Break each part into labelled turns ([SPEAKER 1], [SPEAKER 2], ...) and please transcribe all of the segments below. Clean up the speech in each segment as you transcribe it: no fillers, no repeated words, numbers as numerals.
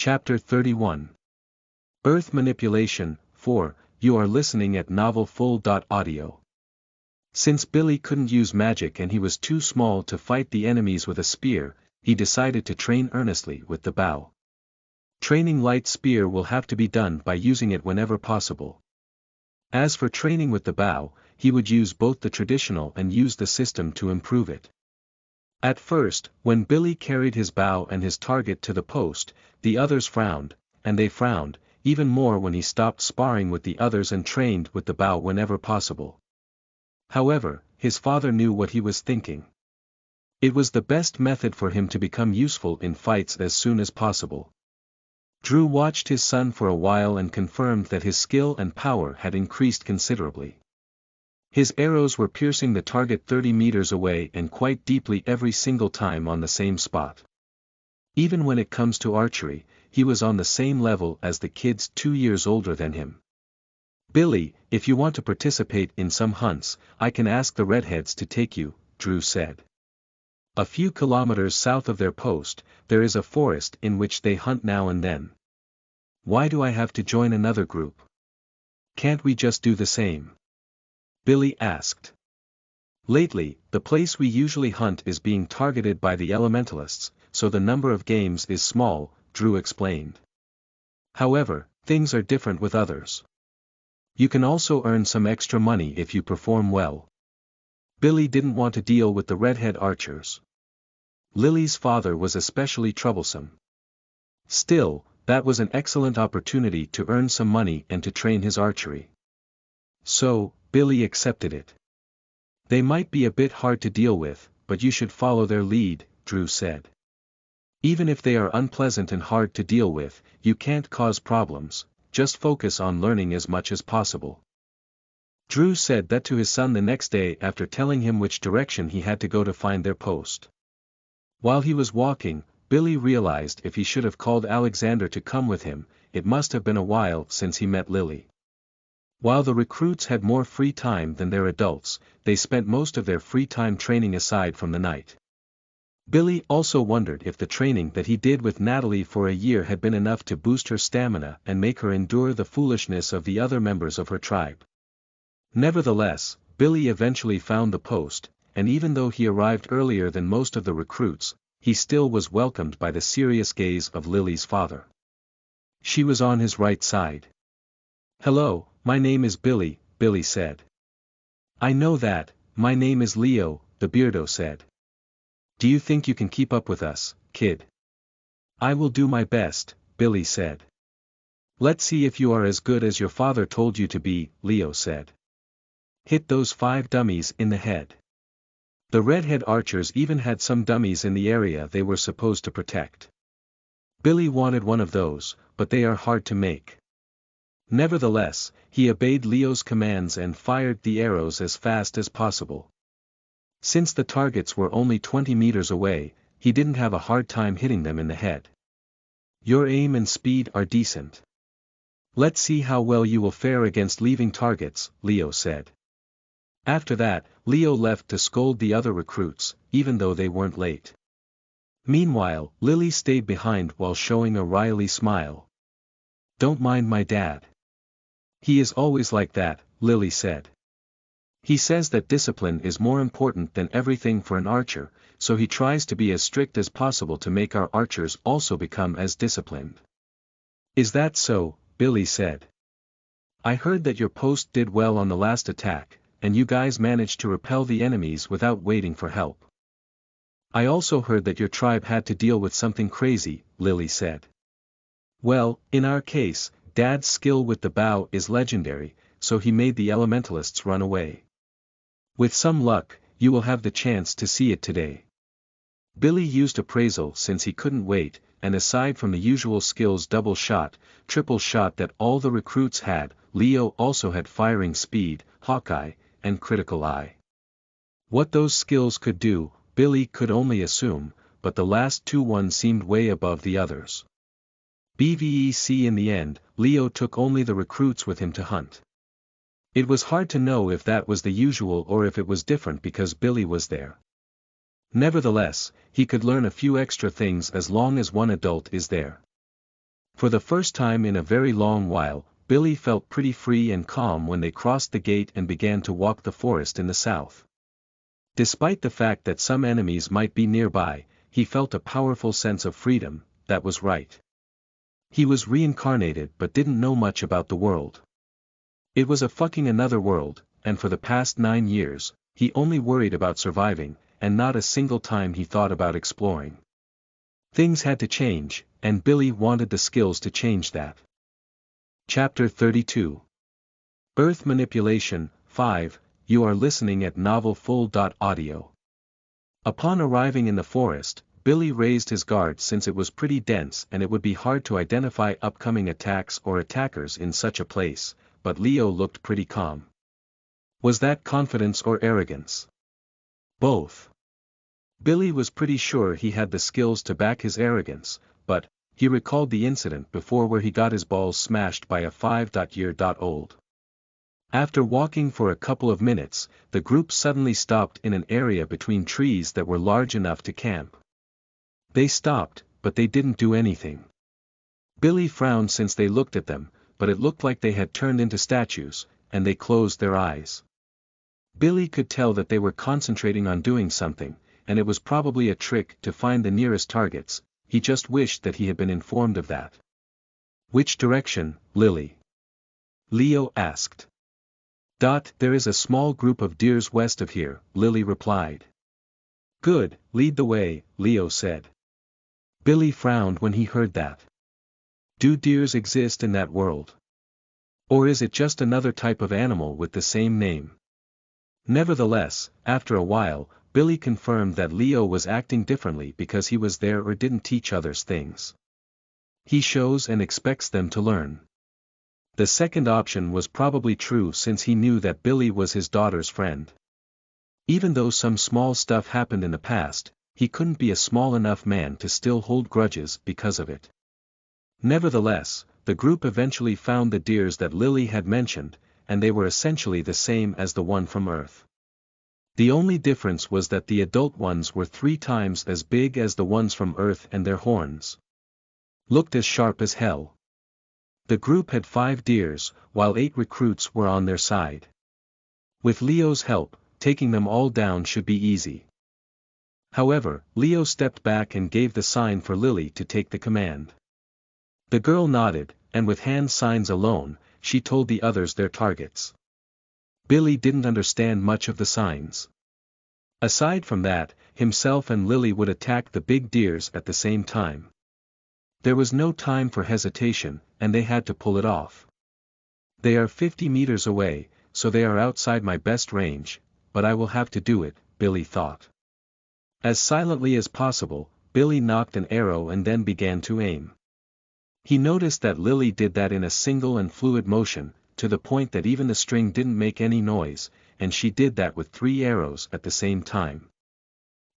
[SPEAKER 1] Chapter 31. Earth Manipulation. 4. You are listening at NovelFull.audio. Since Billy couldn't use magic and he was too small to fight the enemies with a spear, he decided to train earnestly with the bow. Training light spear will have to be done by using it whenever possible. As for training with the bow, he would use both the traditional and use the system to improve it. At first, when Billy carried his bow and his target to the post, the others frowned, and they frowned, even more when he stopped sparring with the others and trained with the bow whenever possible. However, his father knew what he was thinking. It was the best method for him to become useful in fights as soon as possible. Drew watched his son for a while and confirmed that his skill and power had increased considerably. His arrows were piercing the target 30 meters away and quite deeply every single time on the same spot. Even when it comes to archery, he was on the same level as the kids 2 years older than him. "Billy, if you want to participate in some hunts, I can ask the redheads to take you," Drew said. A few kilometers south of their post, there is a forest in which they hunt now and then. "Why do I have to join another group? Can't we just do the same?" Billy asked. "Lately, the place we usually hunt is being targeted by the elementalists, so the number of games is small," Drew explained. "However, things are different with others. You can also earn some extra money if you perform well." Billy didn't want to deal with the redhead archers. Lily's father was especially troublesome. Still, that was an excellent opportunity to earn some money and to train his archery. So, Billy accepted it. "They might be a bit hard to deal with, but you should follow their lead," Drew said. "Even if they are unpleasant and hard to deal with, you can't cause problems, just focus on learning as much as possible." Drew said that to his son the next day after telling him which direction he had to go to find their post. While he was walking, Billy realized if he should have called Alexander to come with him, it must have been a while since he met Lily. While the recruits had more free time than their adults, they spent most of their free time training aside from the night. Billy also wondered if the training that he did with Natalie for a year had been enough to boost her stamina and make her endure the foolishness of the other members of her tribe. Nevertheless, Billy eventually found the post, and even though he arrived earlier than most of the recruits, he still was welcomed by the serious gaze of Lily's father. She was on his right side. "Hello, my name is Billy," Billy said. "I know that, my name is Leo," the beardo said. "Do you think you can keep up with us, kid?" "I will do my best," Billy said. "Let's see if you are as good as your father told you to be," Leo said. "Hit those 5 dummies in the head." The redhead archers even had some dummies in the area they were supposed to protect. Billy wanted one of those, but they are hard to make. Nevertheless, he obeyed Leo's commands and fired the arrows as fast as possible. Since the targets were only 20 meters away, he didn't have a hard time hitting them in the head. "Your aim and speed are decent. Let's see how well you will fare against leaving targets," Leo said. After that, Leo left to scold the other recruits, even though they weren't late. Meanwhile, Lily stayed behind while showing a wily smile. "Don't mind my dad. He is always like that," Lily said. "He says that discipline is more important than everything for an archer, so he tries to be as strict as possible to make our archers also become as disciplined." "Is that so?" Billy said. "I heard that your post did well on the last attack, and you guys managed to repel the enemies without waiting for help." "I also heard that your tribe had to deal with something crazy," Lily said. "Well, in our case, Dad's skill with the bow is legendary, so he made the elementalists run away. With some luck, you will have the chance to see it today." Billy used appraisal since he couldn't wait, and aside from the usual skills double shot, triple shot that all the recruits had, Leo also had firing speed, Hawkeye, and critical eye. What those skills could do, Billy could only assume, but the last 2 seemed way above the others. BVEC in the end, Leo took only the recruits with him to hunt. It was hard to know if that was the usual or if it was different because Billy was there. Nevertheless, he could learn a few extra things as long as one adult is there. For the first time in a very long while, Billy felt pretty free and calm when they crossed the gate and began to walk the forest in the south. Despite the fact that some enemies might be nearby, he felt a powerful sense of freedom. That was right. He was reincarnated but didn't know much about the world. It was a fucking another world, and for the past 9 years, he only worried about surviving, and not a single time he thought about exploring. Things had to change, and Billy wanted the skills to change that. Chapter 32. Earth Manipulation, 5, you are listening at NovelFull.audio. Upon arriving in the forest, Billy raised his guard since it was pretty dense and it would be hard to identify upcoming attacks or attackers in such a place, but Leo looked pretty calm. Was that confidence or arrogance? Both. Billy was pretty sure he had the skills to back his arrogance, but he recalled the incident before where he got his balls smashed by a 5-year-old. After walking for a couple of minutes, the group suddenly stopped in an area between trees that were large enough to camp. They stopped, but they didn't do anything. Billy frowned since they looked at them, but it looked like they had turned into statues, and they closed their eyes. Billy could tell that they were concentrating on doing something, and it was probably a trick to find the nearest targets. He just wished that he had been informed of that. Which direction, Lily? Leo asked. There is a small group of deers west of here, Lily replied. Good, lead the way, Leo said. Billy frowned when he heard that. Do deers exist in that world? Or is it just another type of animal with the same name? Nevertheless, after a while, Billy confirmed that Leo was acting differently because he was there or didn't teach others things. He shows and expects them to learn. The second option was probably true since he knew that Billy was his daughter's friend. Even though some small stuff happened in the past, he couldn't be a small enough man to still hold grudges because of it. Nevertheless, the group eventually found the deers that Lily had mentioned, and they were essentially the same as the one from Earth. The only difference was that the adult ones were 3 times as big as the ones from Earth and their horns looked as sharp as hell. The group had 5 deers, while 8 recruits were on their side. With Leo's help, taking them all down should be easy. However, Leo stepped back and gave the sign for Lily to take the command. The girl nodded, and with hand signs alone, she told the others their targets. Billy didn't understand much of the signs. Aside from that, himself and Lily would attack the big deers at the same time. There was no time for hesitation, and they had to pull it off. They are 50 meters away, so they are outside my best range, but I will have to do it, Billy thought. As silently as possible, Billy nocked an arrow and then began to aim. He noticed that Lily did that in a single and fluid motion, to the point that even the string didn't make any noise, and she did that with 3 arrows at the same time.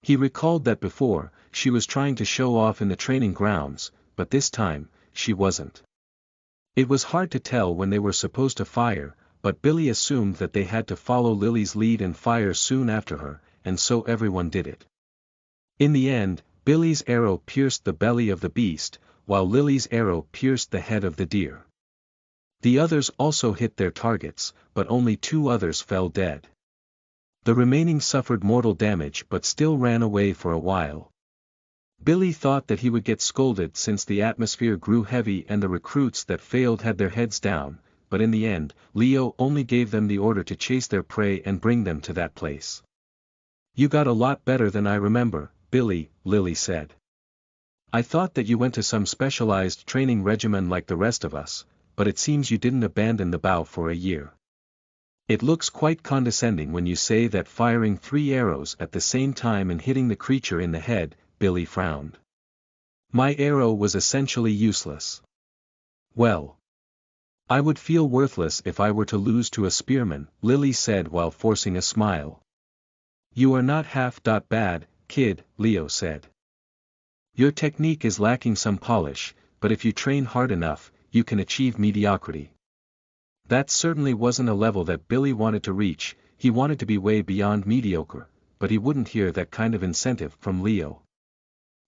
[SPEAKER 1] He recalled that before, she was trying to show off in the training grounds, but this time, she wasn't. It was hard to tell when they were supposed to fire, but Billy assumed that they had to follow Lily's lead and fire soon after her, and so everyone did it. In the end, Billy's arrow pierced the belly of the beast, while Lily's arrow pierced the head of the deer. The others also hit their targets, but only 2 others fell dead. The remaining suffered mortal damage but still ran away for a while. Billy thought that he would get scolded since the atmosphere grew heavy and the recruits that failed had their heads down, but in the end, Leo only gave them the order to chase their prey and bring them to that place. You got a lot better than I remember, Billy, Lily said. I thought that you went to some specialized training regimen like the rest of us, but it seems you didn't abandon the bow for a year. It looks quite condescending when you say that firing 3 arrows at the same time and hitting the creature in the head, Billy frowned. My arrow was essentially useless. Well, I would feel worthless if I were to lose to a spearman, Lily said while forcing a smile. You are not half bad, kid, Leo said. Your technique is lacking some polish, but if you train hard enough, you can achieve mediocrity. That certainly wasn't a level that Billy wanted to reach. He wanted to be way beyond mediocre, but he wouldn't hear that kind of incentive from Leo.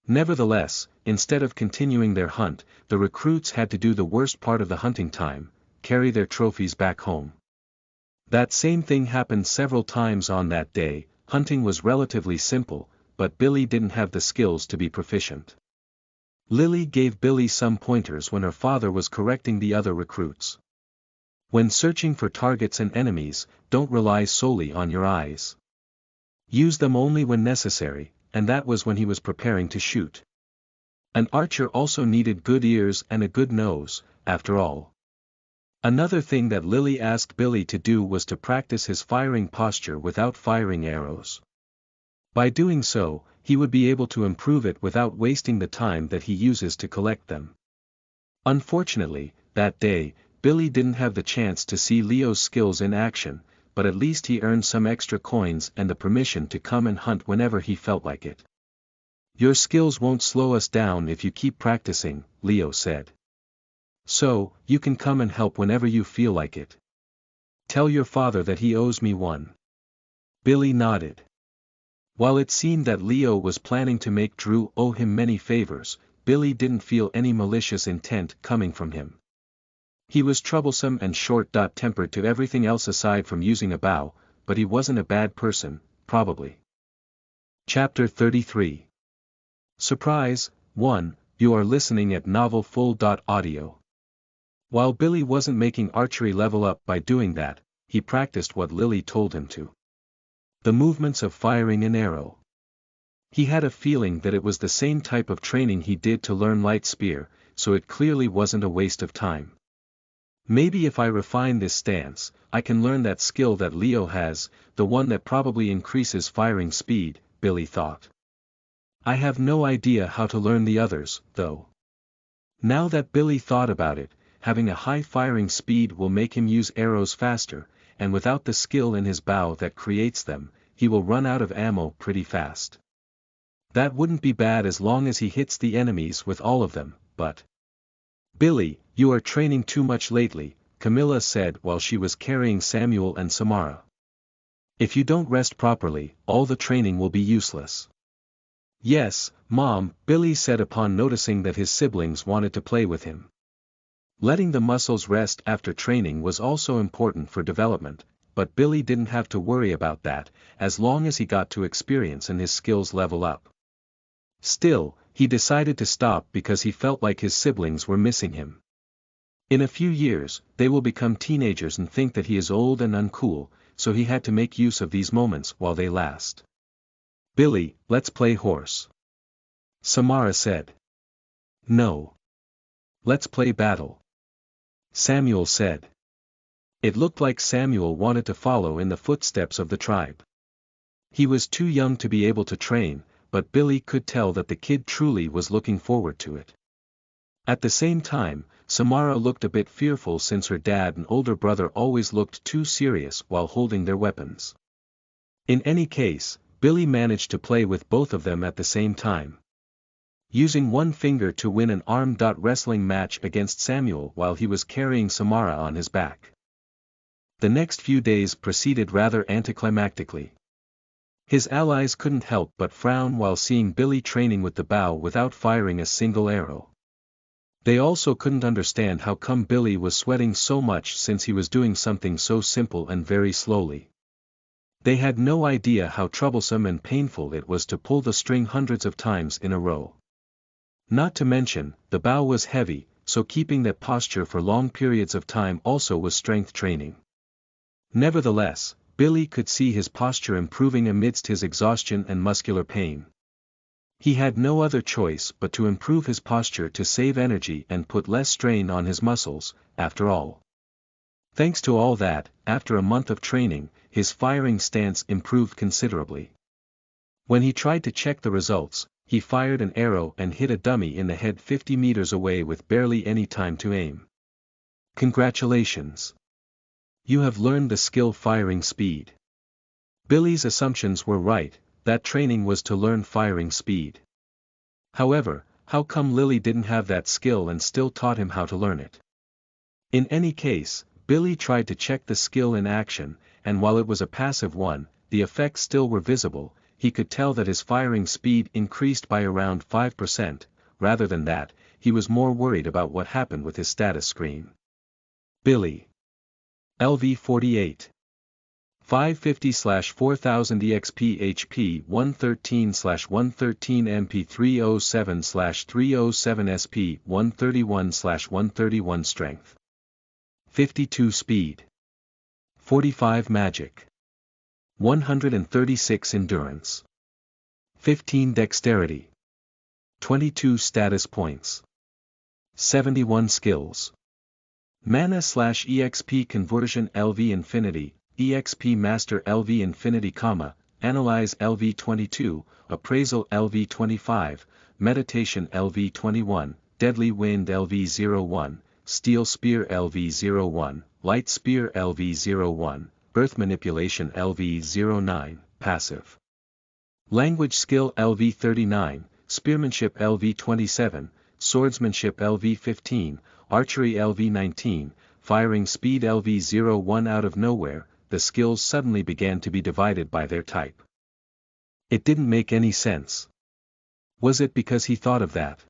[SPEAKER 1] Nevertheless, instead of continuing their hunt, the recruits had to do the worst part of the hunting time, carry their trophies back home. That same thing happened several times on that day. Hunting was relatively simple, but Billy didn't have the skills to be proficient. Lily gave Billy some pointers when her father was correcting the other recruits. When searching for targets and enemies, don't rely solely on your eyes. Use them only when necessary, and that was when he was preparing to shoot. An archer also needed good ears and a good nose, after all. Another thing that Lily asked Billy to do was to practice his firing posture without firing arrows. By doing so, he would be able to improve it without wasting the time that he uses to collect them. Unfortunately, that day, Billy didn't have the chance to see Leo's skills in action, but at least he earned some extra coins and the permission to come and hunt whenever he felt like it. Your skills won't slow us down if you keep practicing, Leo said. So, you can come and help whenever you feel like it. Tell your father that he owes me one. Billy nodded. While it seemed that Leo was planning to make Drew owe him many favors, Billy didn't feel any malicious intent coming from him. He was troublesome and short-tempered to everything else aside from using a bow, but he wasn't a bad person, probably. Chapter 33. Surprise 1. You are listening at NovelFull.audio. While Billy wasn't making archery level up by doing that, he practiced what Lily told him to. The movements of firing an arrow. He had a feeling that it was the same type of training he did to learn light spear, so it clearly wasn't a waste of time. Maybe if I refine this stance, I can learn that skill that Leo has, the one that probably increases firing speed, Billy thought. I have no idea how to learn the others, though. Now that Billy thought about it, having a high firing speed will make him use arrows faster, and without the skill in his bow that creates them, he will run out of ammo pretty fast. That wouldn't be bad as long as he hits the enemies with all of them, but... Billy, you are training too much lately, Camilla said while she was carrying Samuel and Samara. If you don't rest properly, all the training will be useless. Yes, Mom, Billy said upon noticing that his siblings wanted to play with him. Letting the muscles rest after training was also important for development, but Billy didn't have to worry about that, as long as he got to experience and his skills level up. Still, he decided to stop because he felt like his siblings were missing him. In a few years, they will become teenagers and think that he is old and uncool, so he had to make use of these moments while they last. Billy, let's play horse. Samara said. No. Let's play battle. Samuel said. It looked like Samuel wanted to follow in the footsteps of the tribe. He was too young to be able to train, but Billy could tell that the kid truly was looking forward to it. At the same time, Samara looked a bit fearful since her dad and older brother always looked too serious while holding their weapons. In any case, Billy managed to play with both of them at the same time. Using one finger to win an arm wrestling match against Samuel while he was carrying Samara on his back. The next few days proceeded rather anticlimactically. His allies couldn't help but frown while seeing Billy training with the bow without firing a single arrow. They also couldn't understand how come Billy was sweating so much since he was doing something so simple and very slowly. They had no idea how troublesome and painful it was to pull the string hundreds of times in a row. Not to mention, the bow was heavy, so keeping that posture for long periods of time also was strength training. Nevertheless, Billy could see his posture improving amidst his exhaustion and muscular pain. He had no other choice but to improve his posture to save energy and put less strain on his muscles, after all. Thanks to all that, after a month of training, his firing stance improved considerably. When he tried to check the results, he fired an arrow and hit a dummy in the head 50 meters away with barely any time to aim. Congratulations! You have learned the skill firing speed. Billy's assumptions were right, that training was to learn firing speed. However, how come Lily didn't have that skill and still taught him how to learn it? In any case, Billy tried to check the skill in action, and while it was a passive one, the effects still were visible. he could tell that his firing speed increased by around 5%, rather than that, he was more worried about what happened with his status screen. Billy. LV48. 550/4000 EXP HP 113/113 MP 307/307 SP 131/131 Strength. 52 Speed. 45 Magic. 136 Endurance. 15 Dexterity. 22 Status Points. 71 Skills. Mana/EXP Conversion LV Infinity, EXP Master LV Infinity, Analyze LV22, Appraisal LV25, Meditation LV21, Deadly Wind LV01, Steel Spear LV01, Light Spear LV01, Earth Manipulation LV09, Passive. Language Skill LV39, Spearmanship LV27, Swordsmanship LV15, Archery LV19, Firing Speed LV01. Out of nowhere, the skills suddenly began to be divided by their type. It didn't make any sense. Was it because he thought of that?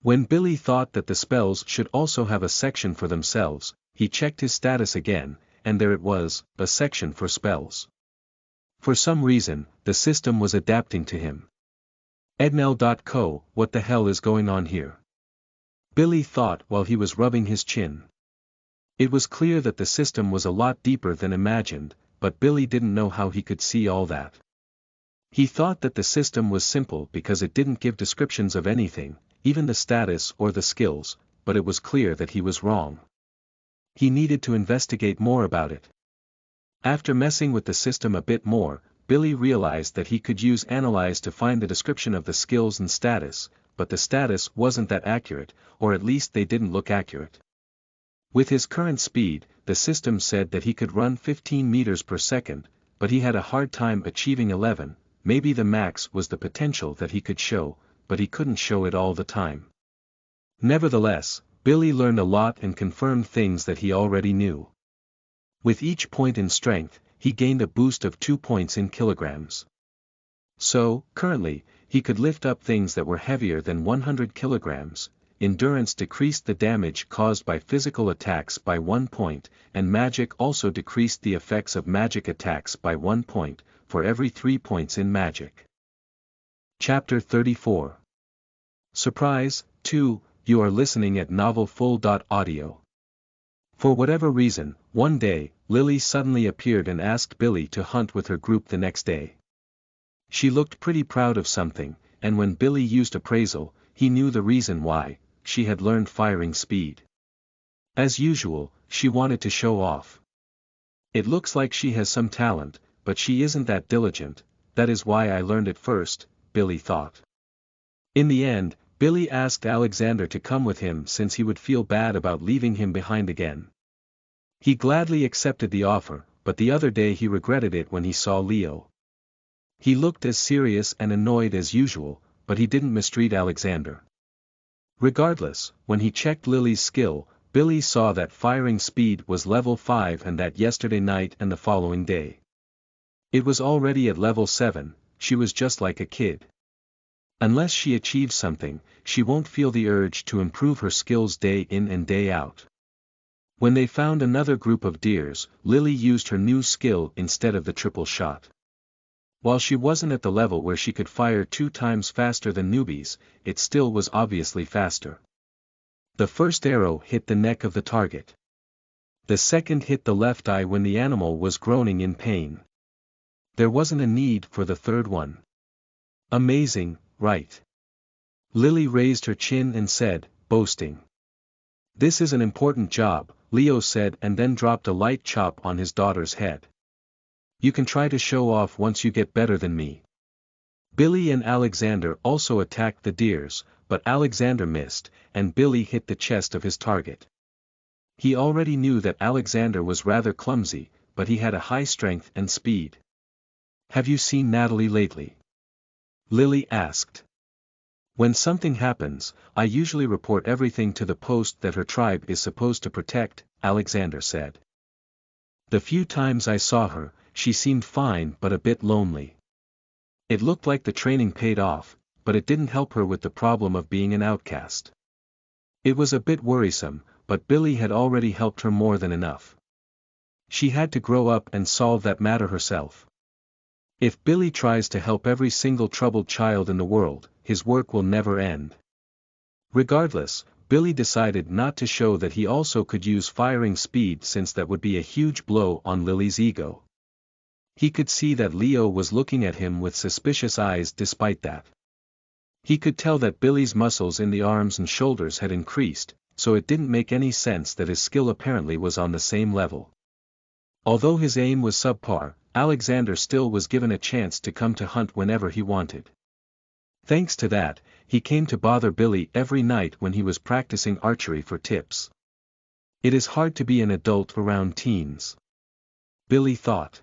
[SPEAKER 1] When Billy thought that the spells should also have a section for themselves, he checked his status again, and there it was, a section for spells. For some reason, the system was adapting to him. Ednel.co, what the hell is going on here? Billy thought while he was rubbing his chin. It was clear that the system was a lot deeper than imagined, but Billy didn't know how he could see all that. He thought that the system was simple because it didn't give descriptions of anything, even the status or the skills, but it was clear that he was wrong. He needed to investigate more about it. After messing with the system a bit more, Billy realized that he could use Analyze to find the description of the skills and status, but the status wasn't that accurate, or at least they didn't look accurate. With his current speed, the system said that he could run 15 meters per second, but he had a hard time achieving 11, maybe the max was the potential that he could show, but he couldn't show it all the time. Nevertheless, Billy learned a lot and confirmed things that he already knew. With each point in strength, he gained a boost of 2 points in kilograms. So, currently, he could lift up things that were heavier than 100 kilograms, endurance decreased the damage caused by physical attacks by 1 point, and magic also decreased the effects of magic attacks by 1 point, for every 3 points in magic. Chapter 34. Surprise, 2, you are listening at novelfull.audio. For whatever reason, one day, Lily suddenly appeared and asked Billy to hunt with her group the next day. She looked pretty proud of something, and when Billy used appraisal, he knew the reason why. She had learned firing speed. As usual, she wanted to show off. It looks like she has some talent, but she isn't that diligent, that is why I learned it first, Billy thought. In the end, Billy asked Alexander to come with him since he would feel bad about leaving him behind again. He gladly accepted the offer, but the other day he regretted it when he saw Leo. He looked as serious and annoyed as usual, but he didn't mistreat Alexander. Regardless, when he checked Lily's skill, Billy saw that firing speed was level 5 and that yesterday night and the following day. It was already at level 7, she was just like a kid. Unless she achieves something, she won't feel the urge to improve her skills day in and day out. When they found another group of deers, Lily used her new skill instead of the triple shot. While she wasn't at the level where she could fire 2 times faster than newbies, it still was obviously faster. The first arrow hit the neck of the target. The second hit the left eye when the animal was groaning in pain. There wasn't a need for the third one. Amazing, right? Lily raised her chin and said, boasting. This is an important job, Leo said, and then dropped a light chop on his daughter's head. You can try to show off once you get better than me. Billy and Alexander also attacked the deers, but Alexander missed, and Billy hit the chest of his target. He already knew that Alexander was rather clumsy, but he had a high strength and speed. Have you seen Natalie lately? Lily asked. When something happens, I usually report everything to the post that her tribe is supposed to protect, Alexander said. The few times I saw her, she seemed fine but a bit lonely. It looked like the training paid off, but it didn't help her with the problem of being an outcast. It was a bit worrisome, but Billy had already helped her more than enough. She had to grow up and solve that matter herself. If Billy tries to help every single troubled child in the world, his work will never end. Regardless, Billy decided not to show that he also could use firing speed, since that would be a huge blow on Lily's ego. He could see that Leo was looking at him with suspicious eyes despite that. He could tell that Billy's muscles in the arms and shoulders had increased, so it didn't make any sense that his skill apparently was on the same level. Although his aim was subpar, Alexander still was given a chance to come to hunt whenever he wanted. Thanks to that, he came to bother Billy every night when he was practicing archery for tips. It is hard to be an adult around teens, Billy thought.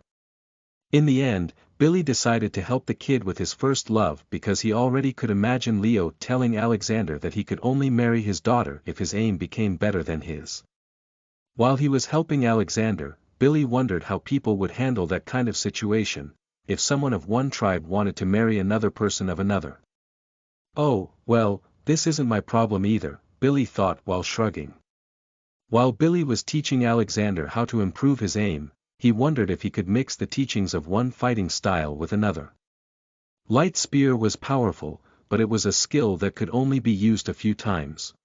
[SPEAKER 1] In the end, Billy decided to help the kid with his first love because he already could imagine Leo telling Alexander that he could only marry his daughter if his aim became better than his. While he was helping Alexander, Billy wondered how people would handle that kind of situation, if someone of one tribe wanted to marry another person of another. Oh, well, this isn't my problem either, Billy thought while shrugging. While Billy was teaching Alexander how to improve his aim, he wondered if he could mix the teachings of one fighting style with another. Light spear was powerful, but it was a skill that could only be used a few times.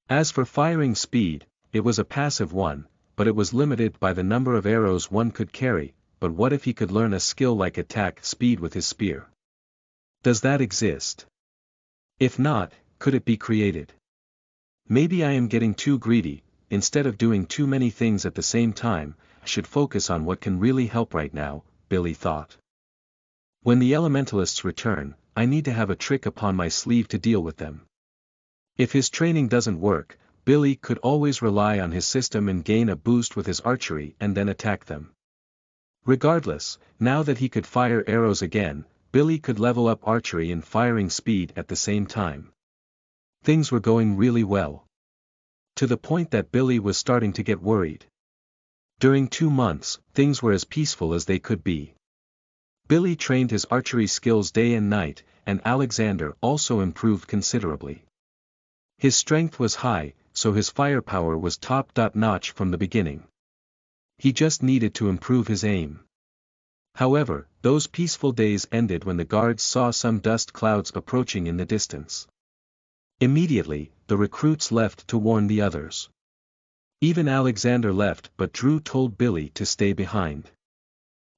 [SPEAKER 1] As for firing speed, it was a passive one, but it was limited by the number of arrows one could carry. But what if he could learn a skill like attack speed with his spear? Does that exist? If not, could it be created? Maybe I am getting too greedy. Instead of doing too many things at the same time, I should focus on what can really help right now, Billy thought. When the elementalists return, I need to have a trick upon my sleeve to deal with them. If his training doesn't work, Billy could always rely on his system and gain a boost with his archery and then attack them. Regardless, now that he could fire arrows again, Billy could level up archery and firing speed at the same time. Things were going really well. To the point that Billy was starting to get worried. During 2 months, things were as peaceful as they could be. Billy trained his archery skills day and night, and Alexander also improved considerably. His strength was high, so his firepower was top-notch from the beginning. He just needed to improve his aim. However, those peaceful days ended when the guards saw some dust clouds approaching in the distance. Immediately, the recruits left to warn the others. Even Alexander left, but Drew told Billy to stay behind.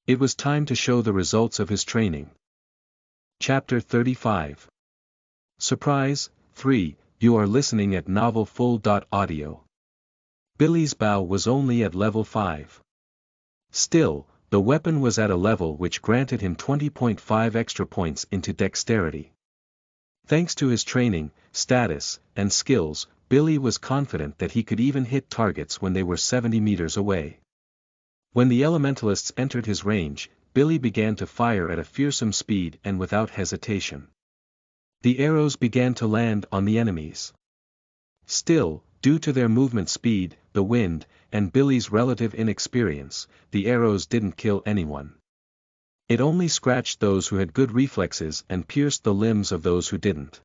[SPEAKER 1] It was time to show the results of his training. Chapter 35. Surprise, 3, you are listening at novelfull.audio. Billy's bow was only at level 5. Still, the weapon was at a level which granted him 20.5 extra points into dexterity. Thanks to his training, status, and skills, Billy was confident that he could even hit targets when they were 70 meters away. When the elementalists entered his range, Billy began to fire at a fearsome speed and without hesitation. The arrows began to land on the enemies. Still, due to their movement speed, the wind, and Billy's relative inexperience, the arrows didn't kill anyone. It only scratched those who had good reflexes and pierced the limbs of those who didn't.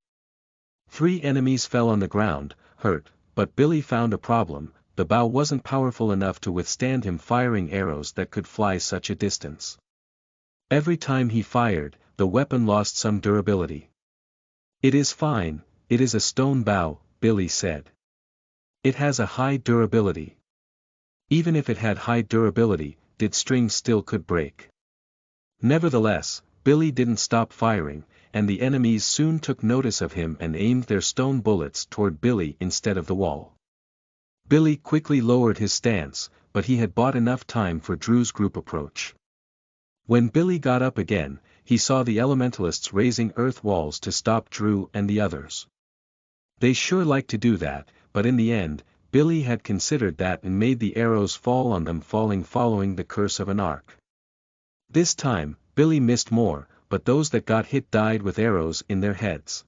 [SPEAKER 1] 3 enemies fell on the ground, hurt, but Billy found a problem: the bow wasn't powerful enough to withstand him firing arrows that could fly such a distance. Every time he fired, the weapon lost some durability. It is fine, it is a stone bow, Billy said. It has a high durability. Even if it had high durability, did strings still could break. Nevertheless, Billy didn't stop firing, and the enemies soon took notice of him and aimed their stone bullets toward Billy instead of the wall. Billy quickly lowered his stance, but he had bought enough time for Drew's group approach. When Billy got up again, he saw the elementalists raising earth walls to stop Drew and the others. They sure like to do that, but in the end, Billy had considered that and made the arrows fall on them, following the curse of an arc. This time, Billy missed more, but those that got hit died with arrows in their heads.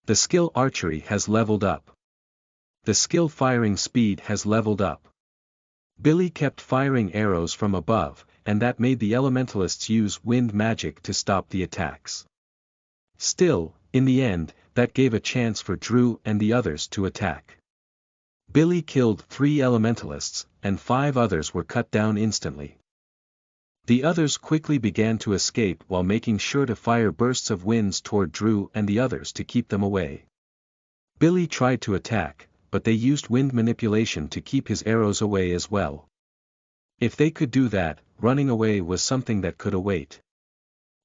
[SPEAKER 1] The skill archery has leveled up. The skill firing speed has leveled up. Billy kept firing arrows from above, and that made the elementalists use wind magic to stop the attacks. Still, in the end, that gave a chance for Drew and the others to attack. Billy killed 3 elementalists, and 5 others were cut down instantly. The others quickly began to escape while making sure to fire bursts of winds toward Drew and the others to keep them away. Billy tried to attack, but they used wind manipulation to keep his arrows away as well. If they could do that, running away was something that could await.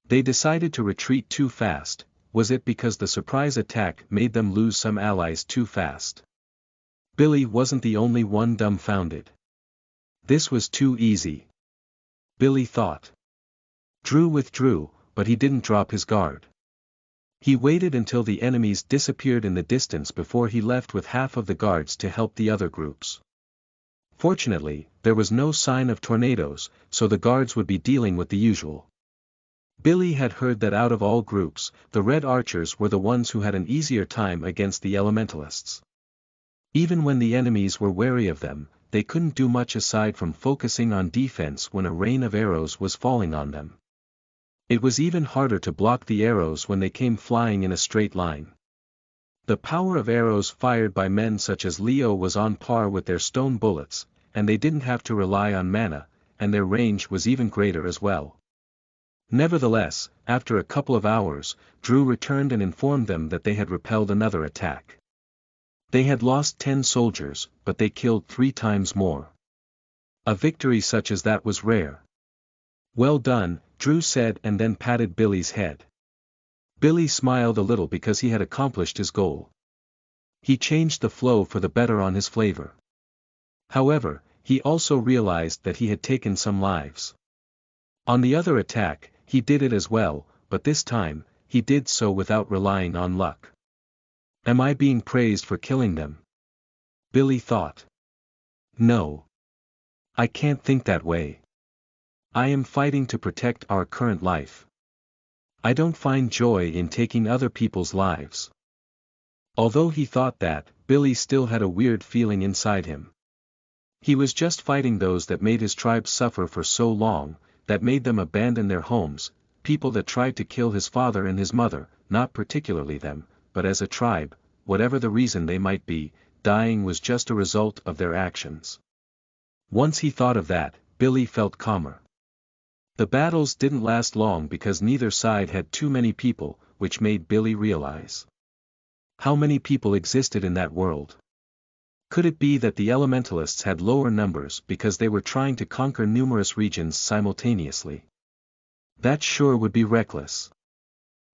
[SPEAKER 1] They decided to retreat too fast. Was it because the surprise attack made them lose some allies too fast? Billy wasn't the only one dumbfounded. This was too easy, Billy thought. Drew withdrew, but he didn't drop his guard. He waited until the enemies disappeared in the distance before he left with half of the guards to help the other groups. Fortunately, there was no sign of tornadoes, so the guards would be dealing with the usual. Billy had heard that out of all groups, the Red Archers were the ones who had an easier time against the elementalists. Even when the enemies were wary of them, they couldn't do much aside from focusing on defense when a rain of arrows was falling on them. It was even harder to block the arrows when they came flying in a straight line. The power of arrows fired by men such as Leo was on par with their stone bullets, and they didn't have to rely on mana, and their range was even greater as well. Nevertheless, after a couple of hours, Drew returned and informed them that they had repelled another attack. They had lost 10 soldiers, but they killed 3 times more. A victory such as that was rare. Well done, Drew said, and then patted Billy's head. Billy smiled a little because he had accomplished his goal. He changed the flow for the better on his flavor. However, he also realized that he had taken some lives. On the other attack, he did it as well, but this time, he did so without relying on luck. Am I being praised for killing them? Billy thought. No. I can't think that way. I am fighting to protect our current life. I don't find joy in taking other people's lives. Although he thought that, Billy still had a weird feeling inside him. He was just fighting those that made his tribe suffer for so long, that made them abandon their homes, people that tried to kill his father and his mother, not particularly them, but as a tribe, whatever the reason they might be, dying was just a result of their actions. Once he thought of that, Billy felt calmer. The battles didn't last long because neither side had too many people, which made Billy realize. How many people existed in that world? Could it be that the elementalists had lower numbers because they were trying to conquer numerous regions simultaneously? That sure would be reckless.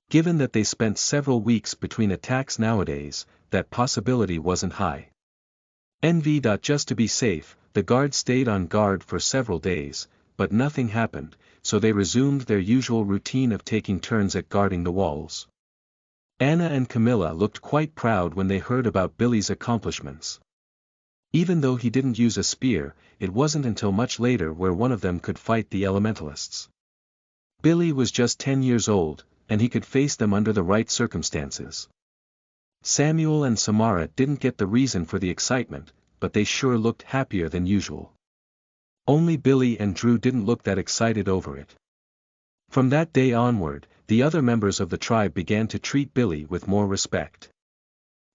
[SPEAKER 1] Given that they spent several weeks between attacks nowadays, that possibility wasn't high. Just to be safe, the guards stayed on guard for several days, but nothing happened, so they resumed their usual routine of taking turns at guarding the walls. Anna and Camilla looked quite proud when they heard about Billy's accomplishments. Even though he didn't use a spear, it wasn't until much later where one of them could fight the elementalists. Billy was just 10 years old, and he could face them under the right circumstances. Samuel and Samara didn't get the reason for the excitement, but they sure looked happier than usual. Only Billy and Drew didn't look that excited over it. From that day onward, the other members of the tribe began to treat Billy with more respect.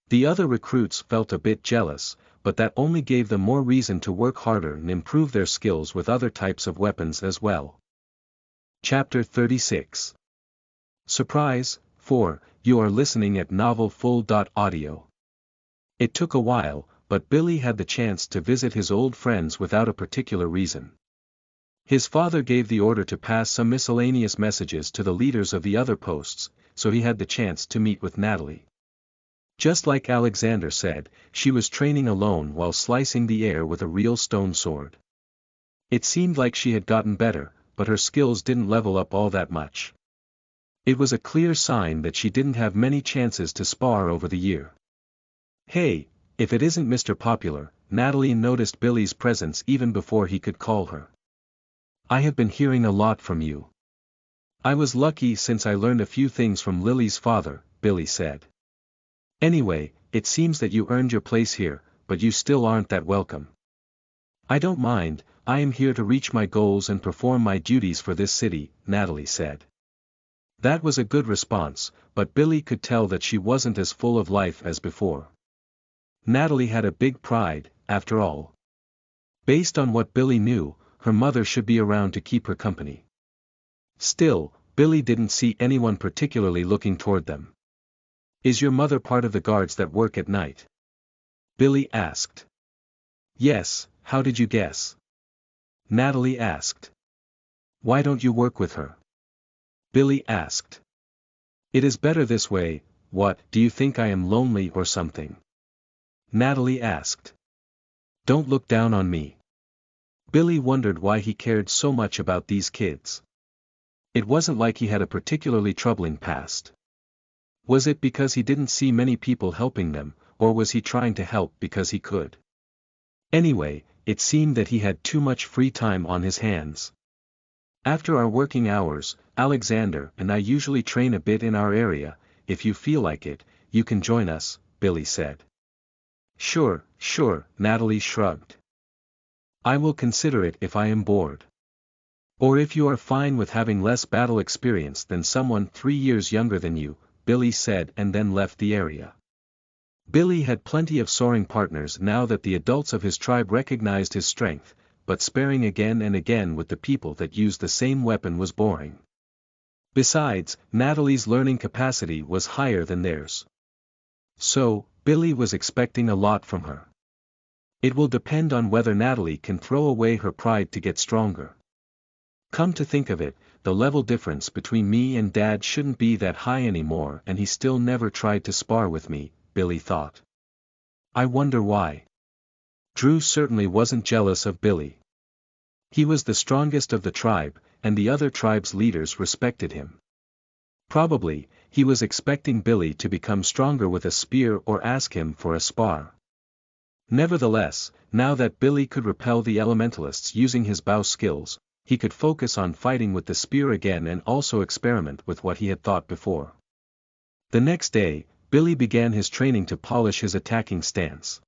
[SPEAKER 1] The other recruits felt a bit jealous, but that only gave them more reason to work harder and improve their skills with other types of weapons as well. Chapter 36. Surprise, 4, you are listening at NovelFull.audio. It took a while, but Billy had the chance to visit his old friends without a particular reason. His father gave the order to pass some miscellaneous messages to the leaders of the other posts, so he had the chance to meet with Natalie. Just like Alexander said, she was training alone while slicing the air with a real stone sword. It seemed like she had gotten better, but her skills didn't level up all that much. It was a clear sign that she didn't have many chances to spar over the year. Hey, if it isn't Mr. Popular, Natalie noticed Billy's presence even before he could call her. I have been hearing a lot from you. I was lucky since I learned a few things from Lily's father, Billy said. Anyway, it seems that you earned your place here, but you still aren't that welcome. I don't mind, I am here to reach my goals and perform my duties for this city, Natalie said. That was a good response, but Billy could tell that she wasn't as full of life as before. Natalie had a big pride, after all. Based on what Billy knew, her mother should be around to keep her company. Still, Billy didn't see anyone particularly looking toward them. Is your mother part of the guards that work at night? Billy asked. Yes, how did you guess? Natalie asked. Why don't you work with her? Billy asked. It is better this way. What, do you think I am lonely or something? Natalie asked. Don't look down on me. Billy wondered why he cared so much about these kids. It wasn't like he had a particularly troubling past. Was it because he didn't see many people helping them, or was he trying to help because he could? Anyway, it seemed that he had too much free time on his hands. After our working hours, Alexander and I usually train a bit in our area. If you feel like it, you can join us, Billy said. Sure, Natalie shrugged. I will consider it if I am bored. Or if you are fine with having less battle experience than someone 3 years younger than you, Billy said, and then left the area. Billy had plenty of soaring partners now that the adults of his tribe recognized his strength, but sparring again and again with the people that used the same weapon was boring. Besides, Natalie's learning capacity was higher than theirs. So, Billy was expecting a lot from her. It will depend on whether Natalie can throw away her pride to get stronger. Come to think of it, the level difference between me and Dad shouldn't be that high anymore, and he still never tried to spar with me, Billy thought. I wonder why. Drew certainly wasn't jealous of Billy. He was the strongest of the tribe, and the other tribe's leaders respected him. Probably, he was expecting Billy to become stronger with a spear or ask him for a spar. Nevertheless, now that Billy could repel the elementalists using his bow skills, he could focus on fighting with the spear again and also experiment with what he had thought before. The next day, Billy began his training to polish his attacking stance.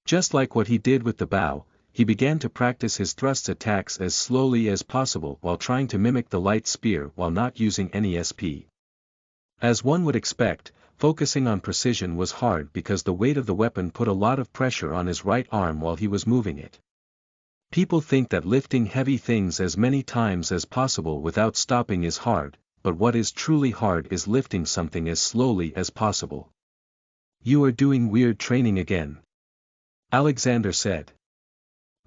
[SPEAKER 1] Just like what he did with the bow, he began to practice his thrust attacks as slowly as possible while trying to mimic the light spear while not using any SP. As one would expect, focusing on precision was hard because the weight of the weapon put a lot of pressure on his right arm while he was moving it. People think that lifting heavy things as many times as possible without stopping is hard, but what is truly hard is lifting something as slowly as possible. You are doing weird training again. Alexander said.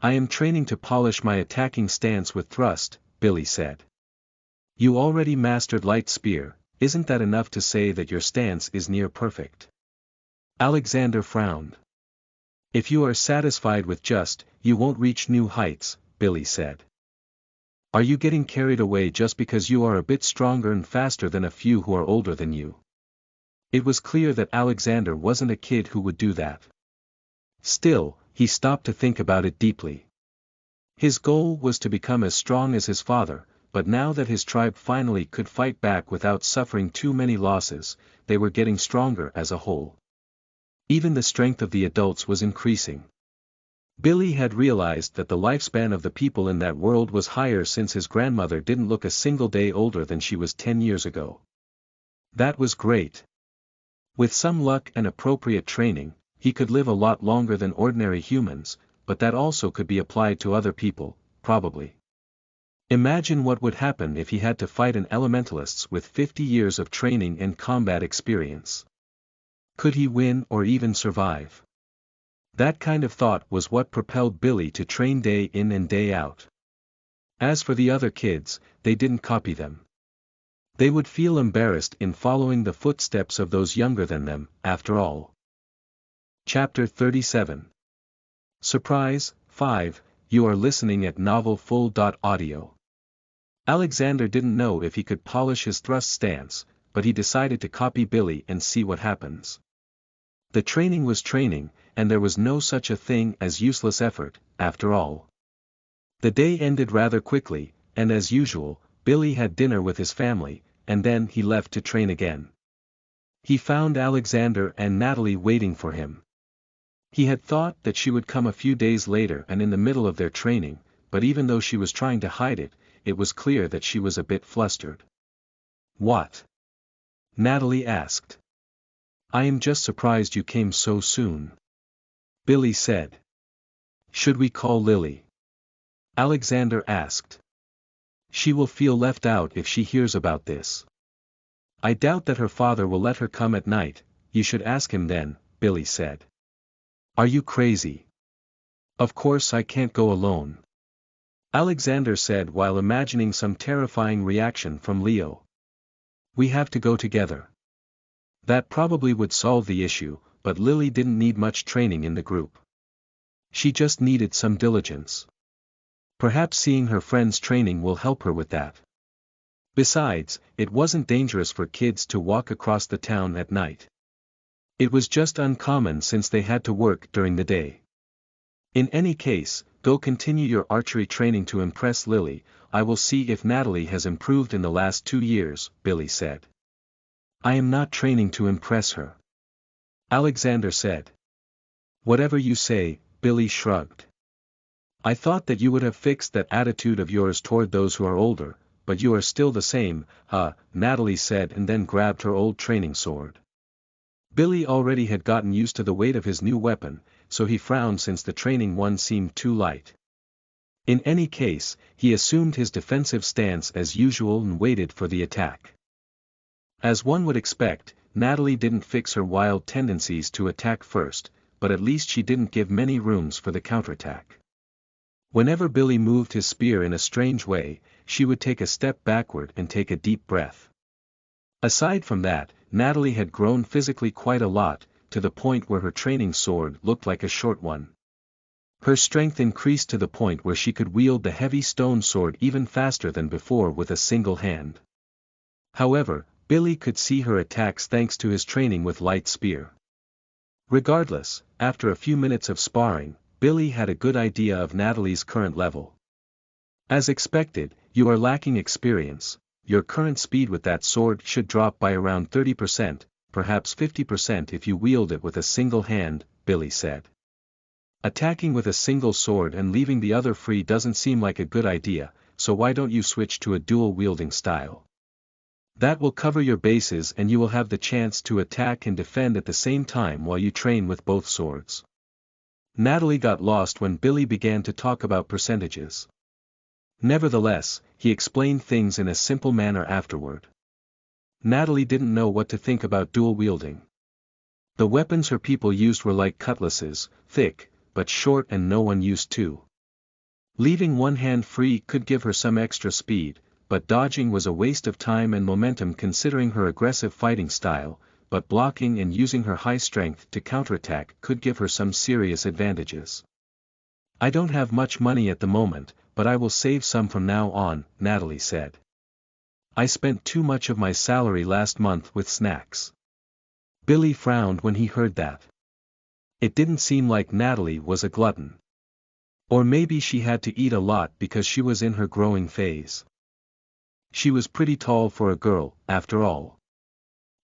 [SPEAKER 1] I am training to polish my attacking stance with thrust, Billy said. You already mastered light spear, isn't that enough to say that your stance is near perfect? Alexander frowned. If you are satisfied with just, you won't reach new heights, Billy said. Are you getting carried away just because you are a bit stronger and faster than a few who are older than you? It was clear that Alexander wasn't a kid who would do that. Still, he stopped to think about it deeply. His goal was to become as strong as his father, but now that his tribe finally could fight back without suffering too many losses, they were getting stronger as a whole. Even the strength of the adults was increasing. Billy had realized that the lifespan of the people in that world was higher since his grandmother didn't look a single day older than she was 10 years ago. That was great. With some luck and appropriate training, he could live a lot longer than ordinary humans, but that also could be applied to other people, probably. Imagine what would happen if he had to fight an elementalists with 50 years of training and combat experience. Could he win or even survive? That kind of thought was what propelled Billy to train day in and day out. As for the other kids, they didn't copy them. They would feel embarrassed in following the footsteps of those younger than them, after all. Chapter 37. Surprise, 5, you are listening at novelfull.audio. Alexander didn't know if he could polish his thrust stance, but he decided to copy Billy and see what happens. The training was training, and there was no such a thing as useless effort, after all. The day ended rather quickly, and as usual, Billy had dinner with his family, and then he left to train again. He found Alexander and Natalie waiting for him. He had thought that she would come a few days later and in the middle of their training, but even though she was trying to hide it, it was clear that she was a bit flustered. "What?" Natalie asked. "I am just surprised you came so soon," Billy said. "Should we call Lily?" Alexander asked. "She will feel left out if she hears about this." "I doubt that her father will let her come at night, you should ask him then," Billy said. "Are you crazy?" "Of course I can't go alone," Alexander said while imagining some terrifying reaction from Leo. "We have to go together." That probably would solve the issue, but Lily didn't need much training in the group. She just needed some diligence. Perhaps seeing her friends training will help her with that. Besides, it wasn't dangerous for kids to walk across the town at night. It was just uncommon since they had to work during the day. "In any case, go continue your archery training to impress Lily. I will see if Natalie has improved in the last 2 years," Billy said. "I am not training to impress her," Alexander said. "Whatever you say," Billy shrugged. "I thought that you would have fixed that attitude of yours toward those who are older, but you are still the same, Natalie said and then grabbed her old training sword. Billy already had gotten used to the weight of his new weapon, so he frowned since the training one seemed too light. In any case, he assumed his defensive stance as usual and waited for the attack. As one would expect, Natalie didn't fix her wild tendencies to attack first, but at least she didn't give many rooms for the counterattack. Whenever Billy moved his spear in a strange way, she would take a step backward and take a deep breath. Aside from that, Natalie had grown physically quite a lot, to the point where her training sword looked like a short one. Her strength increased to the point where she could wield the heavy stone sword even faster than before with a single hand. However, Billy could see her attacks thanks to his training with light spear. Regardless, after a few minutes of sparring, Billy had a good idea of Natalie's current level. "As expected, you are lacking experience. Your current speed with that sword should drop by around 30%, perhaps 50% if you wield it with a single hand," Billy said. "Attacking with a single sword and leaving the other free doesn't seem like a good idea, so why don't you switch to a dual-wielding style? That will cover your bases and you will have the chance to attack and defend at the same time while you train with both swords." Natalie got lost when Billy began to talk about percentages. Nevertheless, he explained things in a simple manner afterward. Natalie didn't know what to think about dual-wielding. The weapons her people used were like cutlasses, thick, but short and no one used two. Leaving one hand free could give her some extra speed, but dodging was a waste of time and momentum considering her aggressive fighting style, but blocking and using her high strength to counterattack could give her some serious advantages. "I don't have much money at the moment, but I will save some from now on," Natalie said. "I spent too much of my salary last month with snacks." Billy frowned when he heard that. It didn't seem like Natalie was a glutton. Or maybe she had to eat a lot because she was in her growing phase. She was pretty tall for a girl, after all.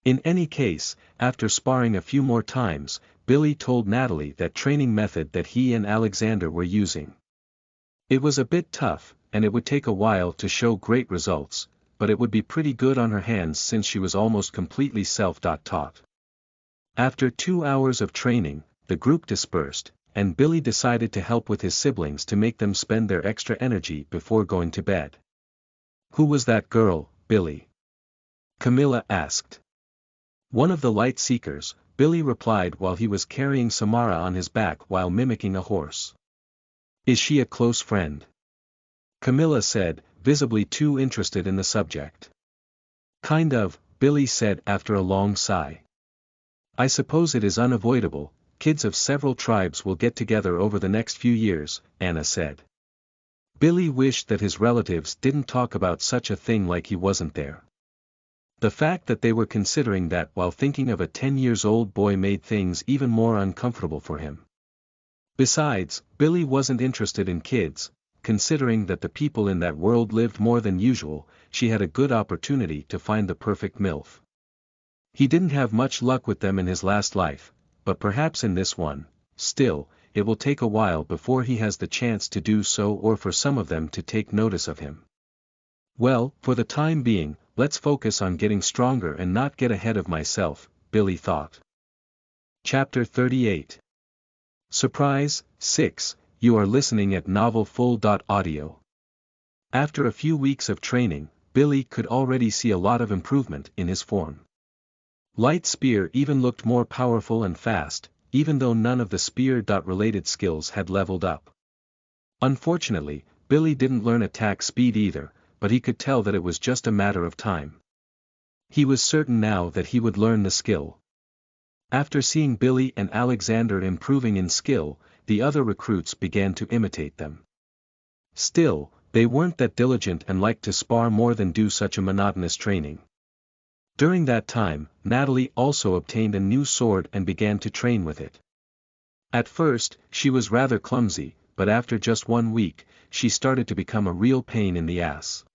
[SPEAKER 1] In any case, after sparring a few more times, Billy told Natalie that training method that he and Alexander were using. It was a bit tough, and it would take a while to show great results, but it would be pretty good on her hands since she was almost completely self-taught. After 2 hours of training, the group dispersed, and Billy decided to help with his siblings to make them spend their extra energy before going to bed. "Who was that girl, Billy?" Camilla asked. "One of the light seekers," Billy replied while he was carrying Samara on his back while mimicking a horse. "Is she a close friend?" Camilla said, visibly too interested in the subject. "Kind of," Billy said after a long sigh. "I suppose it is unavoidable, kids of several tribes will get together over the next few years," Anna said. Billy wished that his relatives didn't talk about such a thing like he wasn't there. The fact that they were considering that while thinking of a 10-year-old boy made things even more uncomfortable for him. Besides, Billy wasn't interested in kids, considering that the people in that world lived more than usual. She had a good opportunity to find the perfect MILF. He didn't have much luck with them in his last life, but perhaps in this one, still, it will take a while before he has the chance to do so or for some of them to take notice of him. Well, for the time being, let's focus on getting stronger and not get ahead of myself, Billy thought. Chapter 38. Surprise, 6, you are listening at NovelFull.audio. After a few weeks of training, Billy could already see a lot of improvement in his form. Light Spear even looked more powerful and fast, even though none of the spear-related skills had leveled up. Unfortunately, Billy didn't learn attack speed either, but he could tell that it was just a matter of time. He was certain now that he would learn the skill. After seeing Billy and Alexander improving in skill, the other recruits began to imitate them. Still, they weren't that diligent and liked to spar more than do such a monotonous training. During that time, Natalie also obtained a new sword and began to train with it. At first, she was rather clumsy, but after just 1 week, she started to become a real pain in the ass.